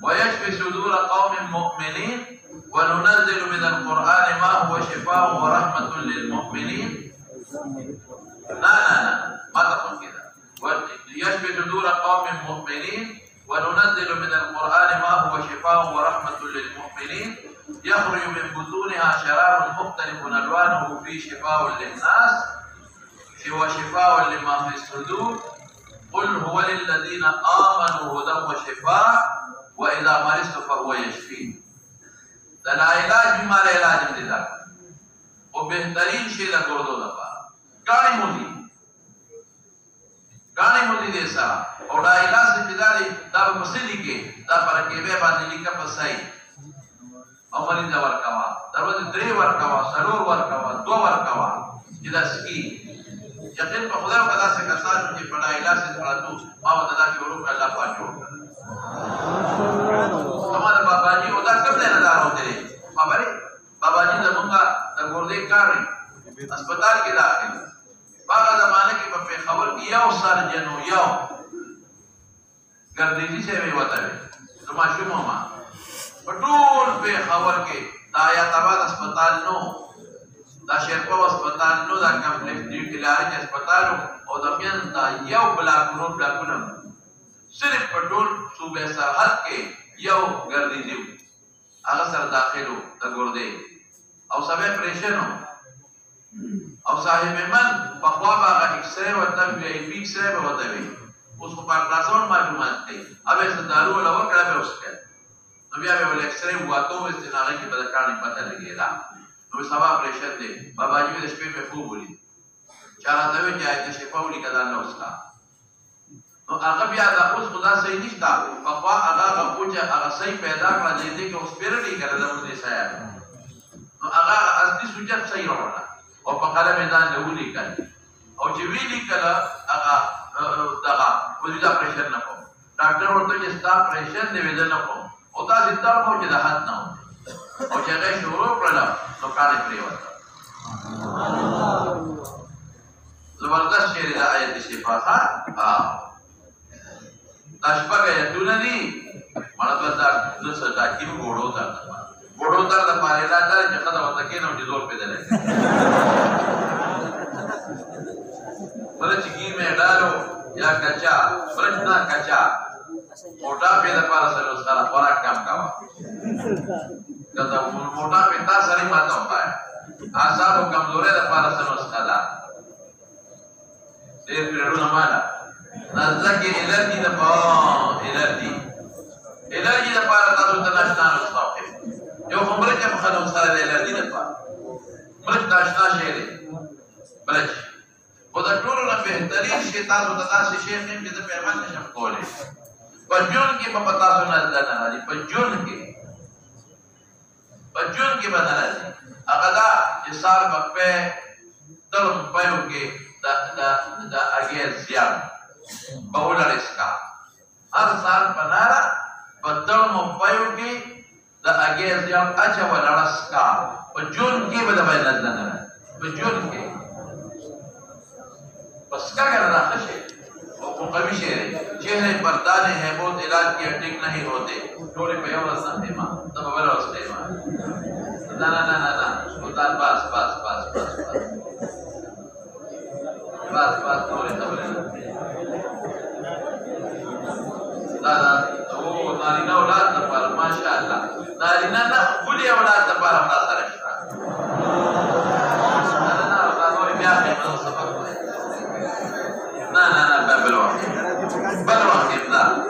ويشفي صدور قوم مؤمنين وننزل من القرآن ما هو شفاء ورحمة للمؤمنين لا ما تقول كده يشفي صدور قوم مؤمنين وننزل من القرآن ما هو شفاء ورحمة للمؤمنين يخرج من بطونها شراب مختلف ألوانه فيه شفاء للناس وشفاء لما في الصدور قل هو للذين آمنوا هدى وشفاء وإذا مرضت فهو يشفين دا علاج بیمار علاج امتدار و بہترین شی دا گردو دفا گانی مولی دے سارا اور دا علاج امتداری دا بسلی کے دا پرکیبے باندی لکا پسائی او مریض ورکوا دروازه 3 ورکوا سلور ورکوا 2 ورکوا جدا سکی یقین په خدای او قضا څخه کسان چې په علاج سره راځو ما ودا شروع کړل الله پاک جوړ हमारा बाबा जी होता कब देनदार होते रहे बाबा जी दमूंगा गुर्दे कारी अस्पताल के दाखिल बाबा जमाने के पे खबर किया और सर्जन हो या ګردیزي سے وی وته نو ماشوم ما پټول په خبر کې دا یا تباد هسپتال نو دا شیرپو هسپتال نو دا کمپلیکس ډیوټي لارج هسپتال او د میان دا یو بلاکونه صرف پټول صوبه سرحد کې یو ګردیزي هغه سره داخلو د ګردې او سبه پریشنو او صاحب من په خوا باغه ایکس ری وته وی ایکس ری به وته وی اوس په پارلاسون معلومات دی اوبه ستارو ولا وکړه به اوسه نو بیا به ایکس ری واتو استناغه کې بل کارنی پته لګیلا نو سبا پریشن دی بابا جی د شپې په خوب ولي چاته وی چې د شپه ولي کدا نه اوسه نو هغه بیا د اوس خدا صحیح نشتا په خوا هغه غوچه هغه صحیح پیدا کړل دې کې اوس پیرټی کړل د دې سایه نو هغه اصلي سوجت صحیح راوړل او په قلم ځان له ولي کړ او چې ویلي کړه هغه دغه ولې دا پریشر نه کوم ډاکټر ورته چې ستا پریشر دی ویل نه کوم او دا ځکه مو چې د حد نه او چې هغه شروع کړل نو کار یې پریوته زبردست شعر د آیت شفا ها تشبګه یتونه دي مړه دا د ستا کې وګورو تا وړو تر د پاره لا تر چې خدای وته کې نو دې زور پیدا لري بل چې کی مې ډالو یا کچا برښنا کچا موټا پیدا پاره سره سره خوراک کام کاوه دا موټا پیدا سره ماته ہوتا ہے آسانو کمزورې د پاره سره سره دې پیرونو مالا نزدکی الرجی د پاره الرجی د پاره تاسو ته نشته مستوقف یو خبره چې په خلکو سره الرجی د پاره مرګ داشنا شی دی بلچ او دا ټول نه بهترین شی تاسو ته داسې شی نه چې د پیغمبر نشم کولای په جون کې په پتا سو نه راځي په جون کې بدل راځي هغه دا چې سال په تلم پایو کې دا اگې زیات بولرسکا هر سال پنارا بدل مو پایو کې دا اگې زیات اچا ولرسکا په جون کې به د باندې نه په جون کې بس क्या करना है वो कवि शेर है चेहरे पर दाने हैं बहुत इलाज के ठीक नहीं होते थोड़े पे और असर है मां तब बड़ा उससे मां ना उतार बस थोड़े तबले दादा वो नारीना औलाद पर माशाअल्लाह नारीना ना खुली औलाद पर हमरा सरशा ना औलाद और ब्याह में सबक ना بلوخ ابدا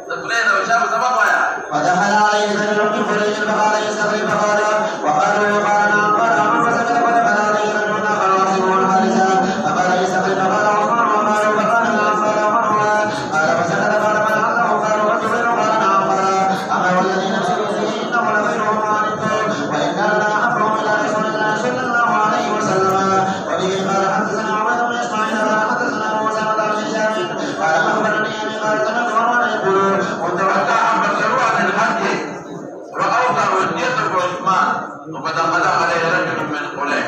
تقلينا وشاب سبق ويا ودخل عليه رجل من قريش فقال يستغفر فقال وقالوا قالنا قال فسكت ودخل عليه رجل اخر واسمه الحارثه فقال يستغفر فقال عثمان وقالوا فقال الانصار ومروه قال فسكت قال من عزه قالوا فالزبير قال نعم قال اما والذي نفسي بيده انه لغيره عنده وان كان لاحبهم الى رسول الله صلى الله عليه وسلم وبه قال حدثنا عبيد بن اسماعيل قال حدثنا موسى قال اخبرني ابي قال سمعت عمر يقول وتوقع بصروا عن الحج واوضع وديته عثمان فدخل عليه رجل من قليش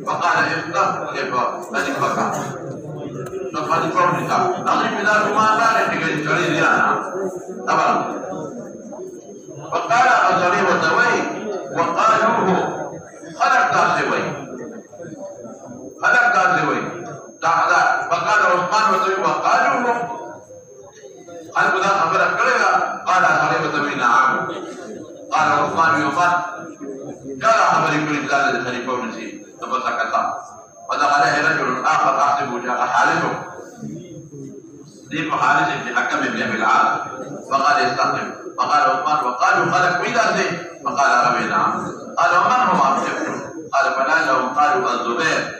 فقال افتح فلفك فقد قولك اغيب ذاك ما قال تجري ديانا طبعا فقال اصلي وتوي وقالوه خلق تاسوي تعالى فقال عثمان وتوي وقالوه قال بدا خبر کړه قال اصلي وتوي نعم قال عثمان يومان قال خبر کړه د خلیفہ ونسي فسكت ودخل عليه رجل اخر احسب جاء حارثه دي حارث بن حكم بن ابي العاص فقال يستقم فقال عثمان وقالوا خلق ميلاد فقال ربي نعم قال ومن هو قال فنادوا قالوا الزبير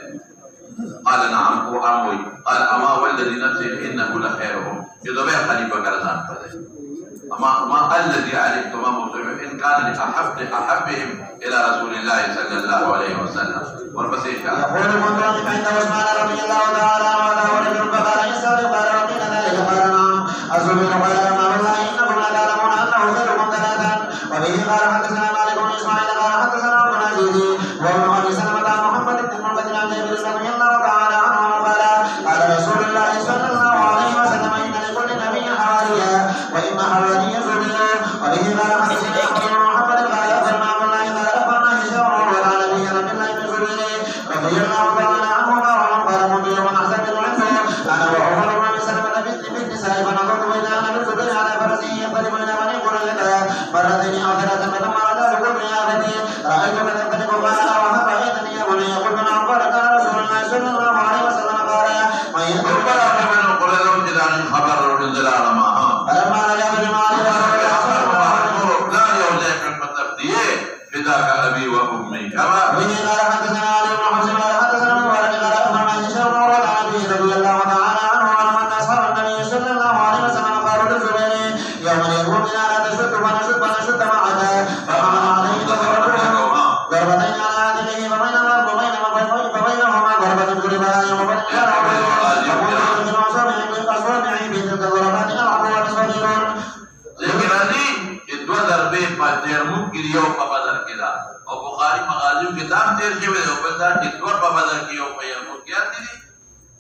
قال نعم هو اموي قال اما والذي نفسي انه لخيرهم الزبير خليفه كرزان ما الذي علمت ما موضوع ان كان لاحبهم الى رسول الله صلى الله عليه وسلم والمسيح يقول كنت عند عثمان رضي الله تعالى عنه ورجل فقال يستغفر قال وقيل ذلك قال نعم الزبير قال ما والله انكم لتعلمون انه خيركم ثلاثا وبه قال حدثنا مالك بن اسماعيل قال حدثنا عبد العزيز وابن ابي سلمه محمد بن المنذر عن جابر رضي الله تعالى عنه قال قال رسول الله صلى الله عليه وسلم ان لكل نبي دلالما فلما نجا بجماعة فداك أبي وأمي كما وبه قال حدثنا علي بن حسين قال حدثنا مبارك قال أخبرنا هشام بن عروة عن أبيه رضي الله تعالى عنه أن أصحاب النبي صلى الله عليه وسلم قالوا للزبير يوما يقول بنا لا تشد فنشد معك فحمل عليه ضربتين على عاتقه فبينهما ضربة ضربها يوم بدر يقول من أصابعه بتلك الضربات العفو والصغيرون. लेकिन अजी ये दो दरबे पर मुख की रियो का बदल किया और बुखारी मगाजियों के दाम देर के वे बंदा टिकवर पर बदल किया और ये मुख क्या थी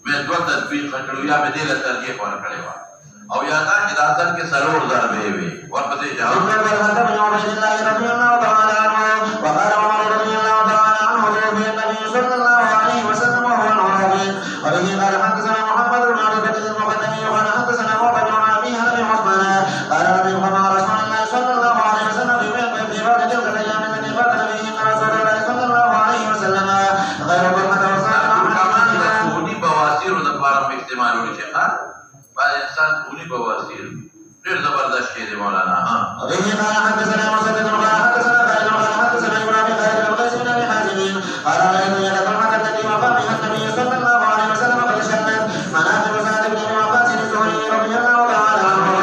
मैं दो तस्वीर खटड़िया में दे लेता ये पर करेगा और या था कि रातन के सरोवर दरबे वे और पते जाओ وقال عمر رضي الله تعالى عنه في النبي صلى الله عليه وسلم وهو العربي وبه قال حدثنا محمد بن عبد المقدمي قال حدثنا موقع بن ابي هاني عثمان قال النبي مع رسول الله صلى الله عليه وسلم في بعض تلك الايام التي قتل فيهن رسول الله صلى الله عليه وسلم غير برمة وصالح خونی بواسیر و دبارم استعمال ہوئی شیخا بعض انسان خونی بواسیر پھر زبردست شیر مولانا وبه قال حدثنا مسدد قال حدثنا خالد قال حدثنا ابراهيم خالد بن قيس بن ابي حازم قال رايت يد طلحه التي وقع بها النبي صلى الله عليه وسلم قد شمت مناقب سعد بن ابي وقاص الزهري رضي الله تعالى عنه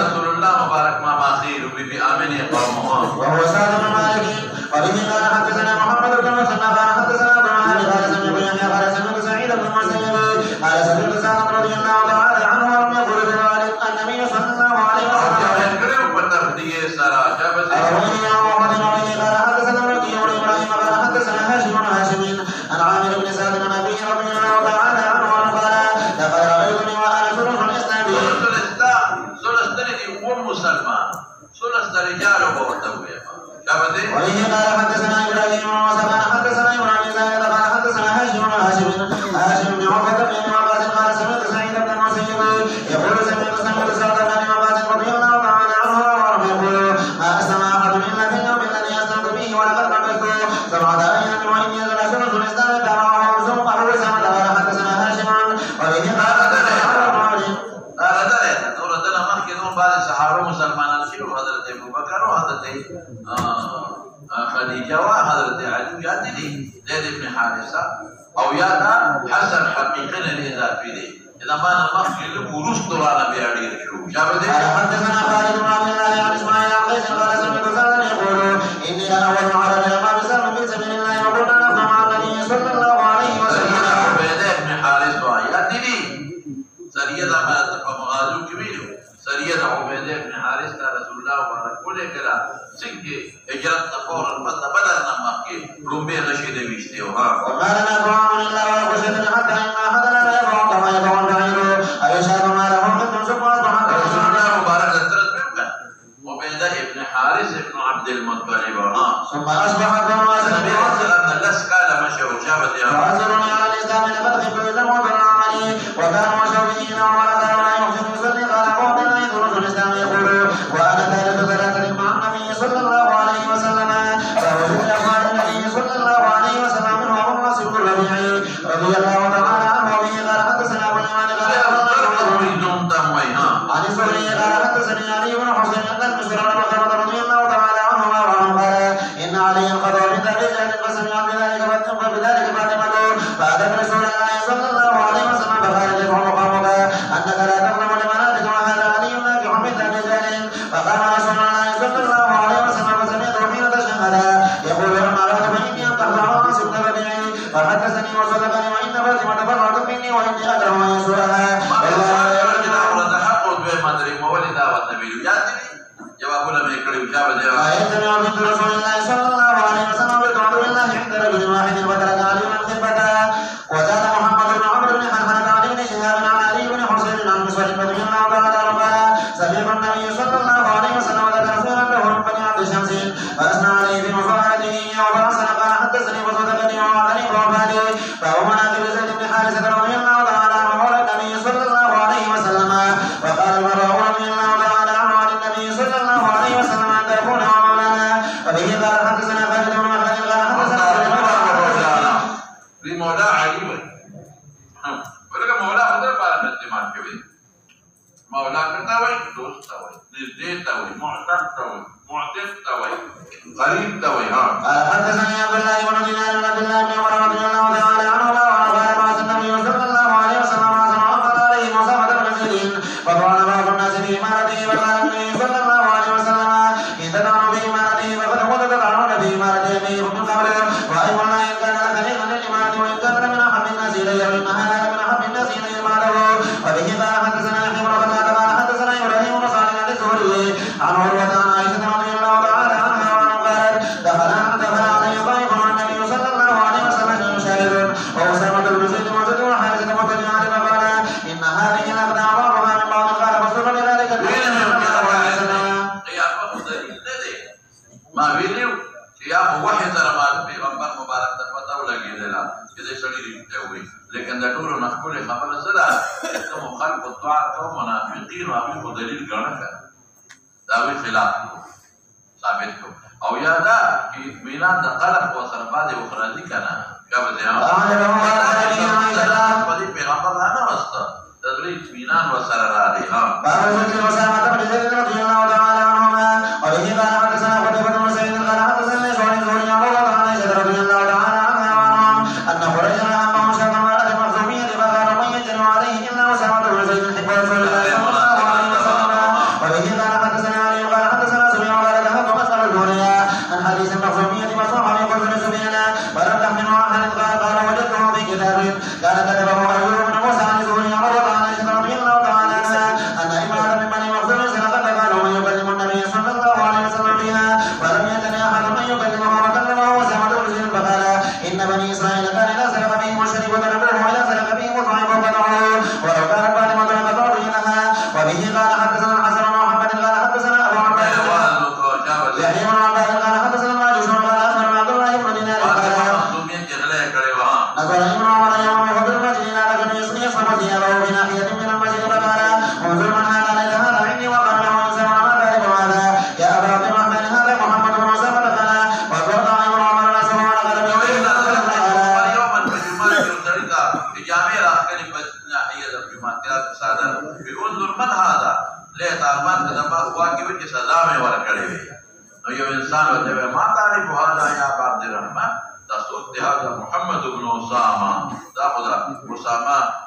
رسول الله مبارك ما ماخير وبي امن قومه وهو سعد بن مالك وبه قال حدثنا محمد بن مسلم قال حدثنا ابو معاذ قال سمعت يحيى قال سمعت سعيد بن المسيب قال سمعت سعد رضي الله تعالى عنه ولم يقل بذلك النبي صلى الله عليه وسلم قال حدثنا وكيع بن ابراهيم قال حدثنا هاشم بن هاشم عن عامر بن سعد بن ابي رضي الله تعالى عنه قال لقد رايتني وانا ثلث الاسلام مسلمان ثلث رجال وبوتوه وبه قال حدثنا ابراهيم وقال حدثنا ابراهيم زاهد قال حدثنا هاشم بن عقبه بن وقاص قال سمعت سعيد بن المسيب يقول سمعت سعد بن ابي وقاص رضي الله تعالى عنه يقول ما اسلم احد منا في اليوم الذي اسلمت فيه ولقد لبثت 7 ايام واني لثلث الاسلام تبعه وزوم احوز قال حدثنا هاشم وبه قال بعض الصحابه مسلمان شيء حضرت ابو بکر و حضرت خدیجه و حضرت علی یاد دي زید بن حارثه او یاد حسن حقیقی الاضافي دي اذا ما نمخل الورث دوران بيعدي شو شابه دي حدثنا خالد بن عبد الله عن اسماعيل عن قيس قال سمعت سعد يقول اني لاول على الامام بسلم في سبيل الله وكنا نقرا مع النبي صلى الله عليه وسلم عبيد بن حارث وياد دي سريه ما مغازو كبير سرية عبيد بن حارث رسول الله مبارك بولے کرا سنگے اجرت فور بدر نمک کے رومبے رشید ویشتے ہو وقال لا طعام الا وخشيت حتى ان احدنا لا يضع كما يضع البعير ايشهد ما له من سوء اصبح رسول الله مبارك اثرت بك عبيد بن حارث بن عبد المطلب ثم اصبح كما النبي صلى الله عليه وسلم لس قال مشوا شابت يا وعزرني على الاسلام لقد خفت اذا وضع علي وكانوا مشاورين وعلى لا يحسن يصلي قال وضع يدرس الاسلام يقول وانا ثالث ثلاثه مع النبي صلى الله عليه وسلم فوجد قال النبي صلى الله عليه وسلم منه ابو ناصر بن ربيعي رضي الله تعالى عنه وبه قال حدثنا ابو اليمان قال عن الزهري قال حدثني علي بن حسين ان المسلم بن مخرمه رضي الله تعالى عنهما وعنه قال ان عليا قضى بذلك فسمع بذلك فبذلك فاطمه فاتت رسول الله صلى الله عليه وسلم فقالت ادعو قومك انك لا تظلم لمناتك وهذا علي ناجح مثل رجال فقام رسول الله صلى الله عليه وسلم فسمعته حين تشهد يقول لما رأت فاني انتهت عاص بن ربيعي فحدثني وصدقني وان فاطمه فرعت مني واني اكره ان يسرها جوابنا من كل إجابة يتبع بنت رسول الله صلى الله عليه وسلم بتعبد الله عند رجل واحد وترك علي بن خبة وزاد محمد بن عمرو بن حنفلة عن ابن شهاب عن علي بن حسين عن مسعود رضي الله تعالى عنه قال سمعت النبي صلى الله عليه وسلم ذكر رسولا له من بني عبد شمس فاثنى عليه في مصالحته وفاصل قال حدثني وصدقني ووعدني ووفاني فهو مناقب زيد بن حارثة رضي الله تعالى عنه مولى النبي صلى الله عليه وسلم وقال البراء رضي الله تعالى عنه عن النبي صلى الله عليه وسلم ان تكون مولانا وبه قال حدثنا خالد بن مخلد قال حدثنا مولا علي ولكن مولا بدر بارا اعتماد کوي مولا كتاوي دوست تاوي نزدي تاوي معتد تاوي معتد تاوي قريب تاوي قال حدثني عبد الله بن دينار بن عبد الله بن عمر رضي الله تعالى عنهما قال بعث النبي صلى الله عليه وسلم وقال عليه مصابة بن زيد فطعن بعض الناس بإمارته فقال النبي صلى الله عليه وسلم إن تدعوا بإمارته فقد قلت تدعون بإمارته أمير من قبل وأيضا الله إن كان لك خير من الإمارة وإن كان من أحب الناس إليه وإنها لا من أحب الناس إليه ماله وبه قال حدثنا يحيى بن قتادة قال حدثنا إبراهيم بن صالح الزهري عن عروة عن عائشة رضي الله تعالى عنها قالت دخل علي ضيف والنبي صلى الله عليه وسلم يشاهد وأسامة بن زيد وزيد وحارثة متبعان فقال إن هذه الأبناء بعضها من بعض قال فسر لذلك ما ویلو چې یا وحی سره باندې پیغمبر مبارک ته پتا ولګیدل چې دې سړی ریته وي لیکن دا ټول نه خپل خبره سره کوم خلق او دعا کوم منافقین او هغه دلیل ګڼه دا وی خلاف ثابت کو او یادا چې اطمینان د قلب او سره باندې وخراجي کنه کابه دی پیغمبر نه واسطه تدریج اطمینان وسره را دي ها بارك وسلم رضي الله تعالى عنهما وبه قال حدثنا قتيبة بن سعيد قال حدثنا شعيب بن عمر عن عائشة رضي الله تعالى عنها أن فرجا عمه شاف امرأة مخزومية فقال من يجن عليه إلا أسامة بن زيد حب رسول الله صلى الله عليه وسلم وبه قال حدثنا علي قال حدثنا سفيان قال ذهبت مسألة الدنيا عن حديث المخزومية مصروح في قلب سفيان ولم تحمل أحد قال وجدته في كتاب كان كتبه أيوب بن موسى عن زهري عمر عن عائشة رضي الله تعالى عنها أن امرأة من بني مخزوم سرقت فقالوا من يكلم النبي صلى الله عليه وسلم بها ولم يتن أحد من يكلمه وكلمه وسمعت رجل فقال إن بني إسرائيل كان إذا سرق بهم الشريك وتركوه وإذا سرق بهم الضعيف وقطعوه ولو كانت فاطمة لقطعوا دينها وبه قال حدثنا الحسن بن محمد قال حدثنا أبو عبد يحيى بن عبد قال حدثنا الماجوس قال أخبرنا عبد الله بن دينار قال نظر ابن عمر يوم يحضر المسجد لكن يصرف ثيابه بناحية من المسجد فقال انظر من هذا ليس هذا عندي وقال له انسان ما ذلك هذا يا أبا عبد الرحمن هذا محمد بن أسامة قال وقال ابن عمر رأسه وقال اليوم الجمعة يرتدى بجامع راكن ناحية الجمعة انظر من هذا ليه تعلمان كذا واقع کی سزا میں ور کړي وي نو یو انسان وته ما تعریف هذا يا ابا عبد الرحمن تصدق هذا محمد بن أسامة دا خدا أسامة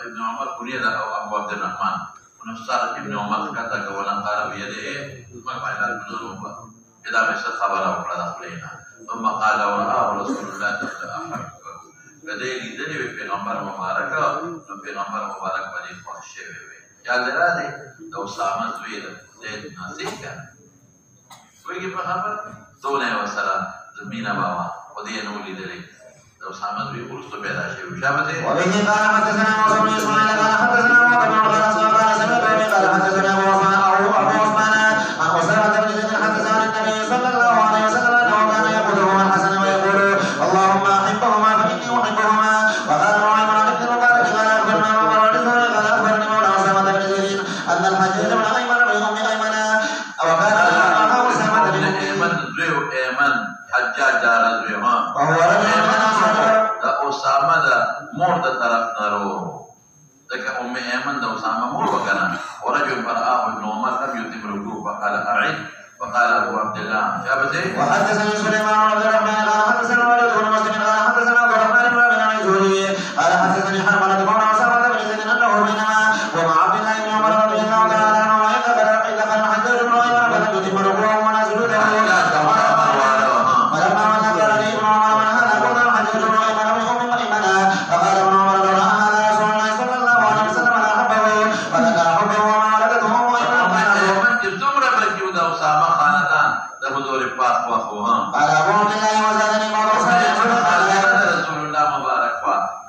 ابن عمر كنية أو أبو عبد الرحمن ونصار ابن عمر كتا كولا قال بيده ما فعل ابن عمر إذا بس خبره وقد خلينا ثم قال ورآه رسول الله صلى الله عليه وسلم كذلك دليل في پیغمبر مبارک نو پیغمبر مبارک باندې خوښ شوی وي یا لراده د أسامة زوی د نازک ویږي په خبر دونه وسره زمينه بابا ودي نولي دليل لو سامد بيقول صبيدا شيء وشابته وبه قال حدثنا موسى بن اسماعيل قال حدثنا موسى بن قال سمعت ابي قال حدثنا ابو عثمان عن أسامة بن زيد حدث عن النبي صلى الله عليه وسلم انه كان يقوله الحسن ويقول اللهم احبهما فاني احبهما وقال نعيم عن ابن المبارك قال اخبرنا عمر قال اخبرني مولى أسامة بن زيد ان الحجاج بن ايمن بن ام ايمن وكان أسامة بن ايمن حجاج رضویها وهو رجل دا أسامة دا مور دا طرف نرو دکا أم ایمن دا أسامة مور وکنا ورجل فرآه ابن عمر لم يتم ركوع فقال أعد فقال أبو عبد الله شابته وحدثني سليمان بن عبد الرحمن قال حدثنا ولد بن مسلم قال حدثنا عبد الرحمن بن ابي الزهري قال حدثني حرملة مولى أسامة بن زيد أنه بينما ومع عبد الله بن عمر رضي الله تعالى عنهما إذ دخل الحجاج بن أيمن فلم يتم ركوعه ولا سجوده فقال ابن عمر لو رأى هذا رسول الله صلى الله عليه وسلم لأحبه فذكر حبه وولدته من زمرة بجود أسامة خاندان ده بزور پاک وخوها قال أبو عبد الله وزادني موضوع رسول الله مبارک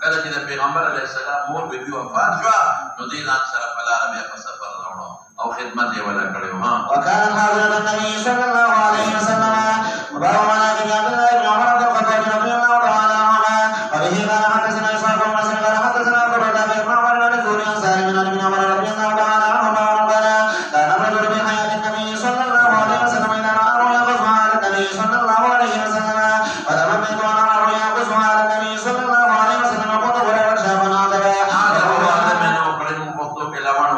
کله چې د پیغمبر علیه السلام مور بیبي وفات شوه نو دې ځان سره په لاره بیا په سفر راوړو او خدمت یې ولا کړو ها وكان حاضر النبي صلى الله عليه وسلم وباب مناقب عبد الله بن عمر بن الخطاب رضي الله تعالى عنهما وبه قال حدثنا إسحاق بن مسلم قال حدثنا عبد الله بن عمر بن الزهري عن سالم بن ابن عمر رضي الله تعالى عنهما قال كان الرجل في حياة النبي صلى الله عليه وسلم إذا رأى رؤيا قصها على النبي صلى الله عليه وسلم فتمنيت أن أرى رؤيا قصها على النبي صلى الله عليه وسلم وقلت ولا شاب عذبا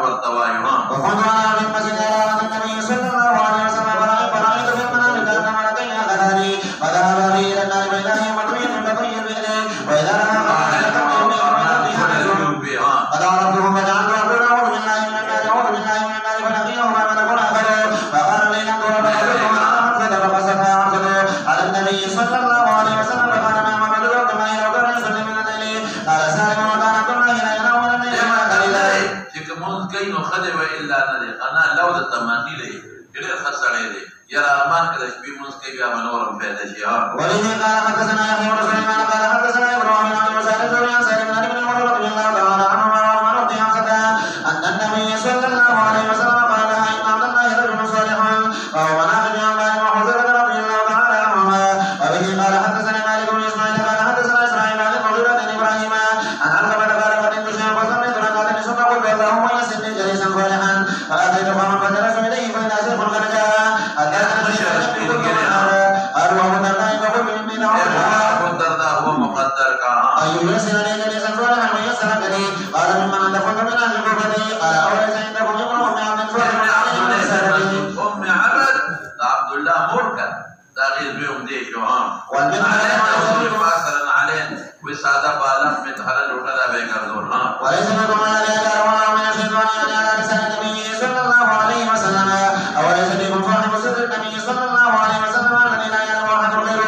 والتوايما. وكنت أنا في المسجد على النبي صلى الله عليه وسلم فرأيت في المنام كأن ملكين أخذاني فذهب بي إلى النار فإذا هي مطوية بطي بإيديه وإذا لها قد عرفتهم فجعلت أقول أعوذ بالله من النار أعوذ بالله من النار فلقيهما ملك آخر فقال لي انظر فقلتهما أنا أنفذ فقصفها أعتذر على النبي صلى الله عليه وسلم فقال ما محمد عبد الله لو كان يصلي من الليل قال سالم وكان عبد الله لا ينام من الليل ما قليلا شكمون كي نخذ وإلا ندي أنا لو دتماني لي كده خسرني لي يرى أمان كده شبي منسكي بيا منورم في هذا الشيء. وبه قال حدثنا يحيى بن سليمان قال حدثنا إبراهيم عن مسعود بن سالم بن ابي هريرة رضي الله تعالى عنهما وعن رضي عنه أن النبي صلى الله عليه وسلم قال إن عبد الله رجل صالح وهو منافع عن مالك وحذيفة رضي الله تعالى عنهما. وبه قال حدثنا مالك بن إسماعيل قال حدثنا إسرائيل عن المغيرة بن إبراهيم عن علقمة قال قدمت شيئا فسمعت ركعتين ثم قلت اللهم يسرني جليسا صالحا فأتيت قوما فجلسوا إليه فإذا شيخ قد جاء هو مقدر كها. أي يسرني جليسا صالحا ويسر لي قال ممن أنت كنت من أهل الكوفة قال أوليس عندكم ابن أم عبد صالح أم عبد عبد الله مركب داخل بيوم دي شوام والبنت مثلا عليه وسادة بالغ من هذا وكذا بيقدرون ها. وليس بكم الذي أجار الله من الشيطان على لسان النبي صلى الله عليه وسلم أوليس بكم صاحب سر النبي صلى الله عليه وسلم الذي لا يعلم أحد غيره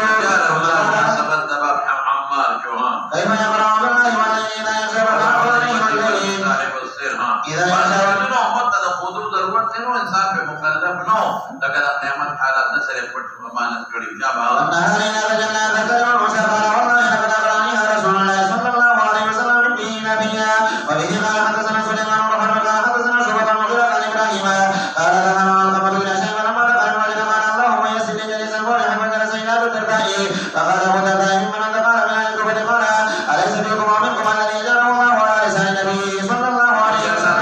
حسب الدباب عمار شوام كيف يقرأ بالله والذي لا يشرب عليه والليل صاحب السر ها. إذا يشرب منه مدة الخضور ضرورة إنه إنسان بمكلف نو لقد قيامت حالات نسل يفرد أمانة كريم جابها. والنهار إذا تجلى ذكر وسفر والله لقد أقرأنيها رسول الله صلى الله عليه وسلم من به نبيا. وبه قال حدثنا سليمان بن حرب قال حدثنا شعبة المغيرة عن إبراهيم قال دخل علقمة إلى شيء فلما دخل المسجد قال اللهم يسر لي جليسا صالحا فجلس إلى أبي الدرداء فقال أبو الدرداء ممن أنت قال من أهل الكوفة قال أليس بكم ومنكم الذي جعله الله على لسان النبي صلى الله عليه وسلم.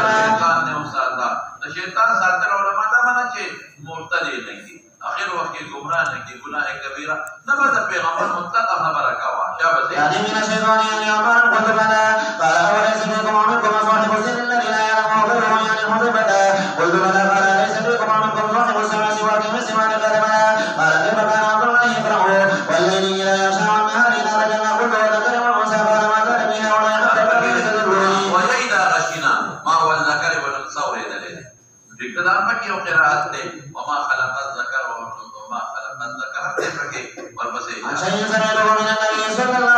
الشيطان ساتر علماء دامنا شيء مرتدي नहीं आखिर वक्त की गुमराह नहीं की गुनाह कबीरा नबत पैगंबर मुतलक खबर का वाक़या बस يعني من الشيطان يعني أمر قلت بلى قال أوليس بكم ومنكم صاحب السر الذي لا يعلم غيره يعني حذيفة قلت بلى قال أليس بكم ومنكم صاحب السر سواك مثل ما قال بلى قال كيف كان عبد الله يقرأ والليل إذا يشاء والنهار إذا تجلى قلت وذكر والأنثى قال ما كان بها ولا يحتمل وإذا غشنا ما هو الذكر والأنثى وإذا الليل بكلام की قراءत ने وما خلق الذكر وما خلق الذكر فكي और बसे عن شيء سمعته من النبي صلى الله